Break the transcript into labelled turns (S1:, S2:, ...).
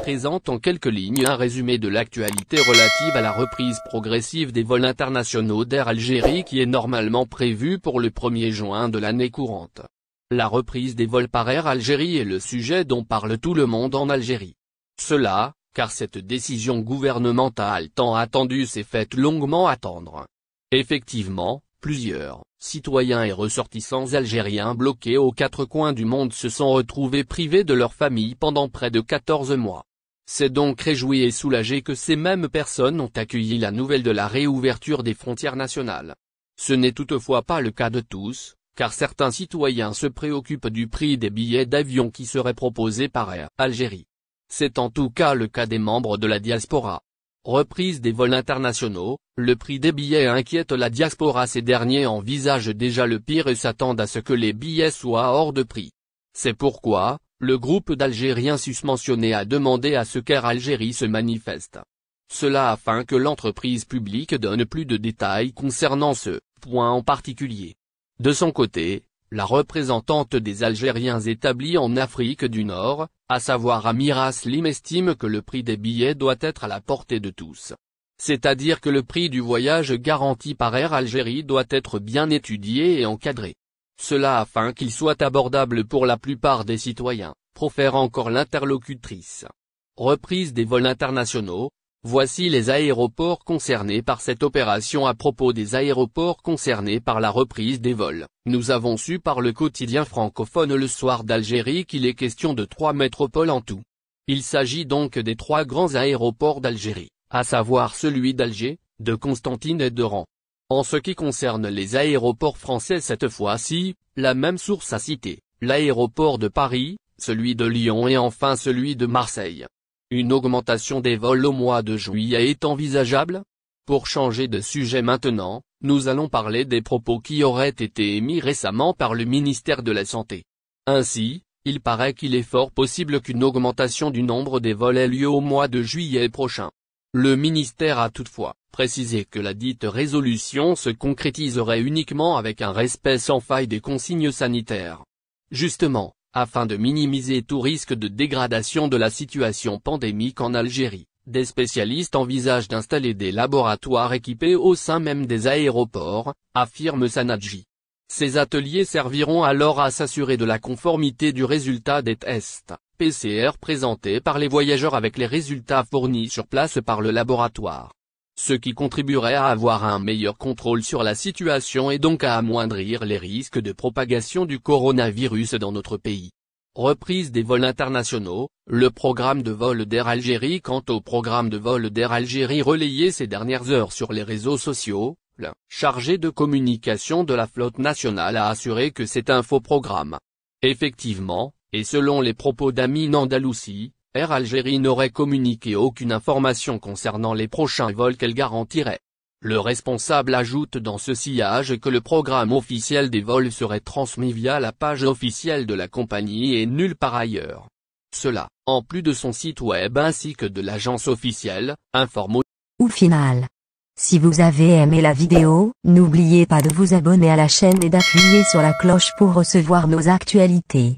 S1: présente en quelques lignes un résumé de l'actualité relative à la reprise progressive des vols internationaux d'Air Algérie qui est normalement prévue pour le 1er juin de l'année courante. La reprise des vols par Air Algérie est le sujet dont parle tout le monde en Algérie. Cela, car cette décision gouvernementale tant attendue s'est faite longuement attendre. Effectivement, plusieurs citoyens et ressortissants algériens bloqués aux quatre coins du monde se sont retrouvés privés de leur famille pendant près de 14 mois. C'est donc réjoui et soulagé que ces mêmes personnes ont accueilli la nouvelle de la réouverture des frontières nationales. Ce n'est toutefois pas le cas de tous, car certains citoyens se préoccupent du prix des billets d'avion qui seraient proposés par Air Algérie. C'est en tout cas le cas des membres de la diaspora. Reprise des vols internationaux, le prix des billets inquiète la diaspora. Ces derniers envisagent déjà le pire et s'attendent à ce que les billets soient hors de prix. C'est pourquoi, le groupe d'Algériens susmentionné a demandé à ce qu'Air Algérie se manifeste. Cela afin que l'entreprise publique donne plus de détails concernant ce point en particulier. De son côté, la représentante des Algériens établis en Afrique du Nord, à savoir Amira Slim, estime que le prix des billets doit être à la portée de tous. C'est-à-dire que le prix du voyage garanti par Air Algérie doit être bien étudié et encadré. Cela afin qu'il soit abordable pour la plupart des citoyens, profère encore l'interlocutrice. Reprise des vols internationaux. Voici les aéroports concernés par cette opération. À propos des aéroports concernés par la reprise des vols, nous avons su par le quotidien francophone Le Soir d'Algérie qu'il est question de 3 métropoles en tout. Il s'agit donc des 3 grands aéroports d'Algérie, à savoir celui d'Alger, de Constantine et d'Oran. En ce qui concerne les aéroports français cette fois-ci, la même source a cité l'aéroport de Paris, celui de Lyon et enfin celui de Marseille. Une augmentation des vols au mois de juillet est envisageable? Pour changer de sujet maintenant, nous allons parler des propos qui auraient été émis récemment par le ministère de la Santé. Ainsi, il paraît qu'il est fort possible qu'une augmentation du nombre des vols ait lieu au mois de juillet prochain. Le ministère a toutefois précisé que la dite résolution se concrétiserait uniquement avec un respect sans faille des consignes sanitaires. Justement, afin de minimiser tout risque de dégradation de la situation pandémique en Algérie, des spécialistes envisagent d'installer des laboratoires équipés au sein même des aéroports, affirme Sanadji. Ces ateliers serviront alors à s'assurer de la conformité du résultat des tests PCR présentés par les voyageurs avec les résultats fournis sur place par le laboratoire. Ce qui contribuerait à avoir un meilleur contrôle sur la situation et donc à amoindrir les risques de propagation du coronavirus dans notre pays. Reprise des vols internationaux, le programme de vol d'Air Algérie. Quant au programme de vol d'Air Algérie relayé ces dernières heures sur les réseaux sociaux, le chargé de communication de la flotte nationale a assuré que c'est un faux programme. Effectivement, et selon les propos d'Amine Andalousi, Air Algérie n'aurait communiqué aucune information concernant les prochains vols qu'elle garantirait. Le responsable ajoute dans ce sillage que le programme officiel des vols serait transmis via la page officielle de la compagnie et nulle part ailleurs. Cela, en plus de son site web ainsi que de l'agence officielle, informe
S2: au final. Si vous avez aimé la vidéo, n'oubliez pas de vous abonner à la chaîne et d'appuyer sur la cloche pour recevoir nos actualités.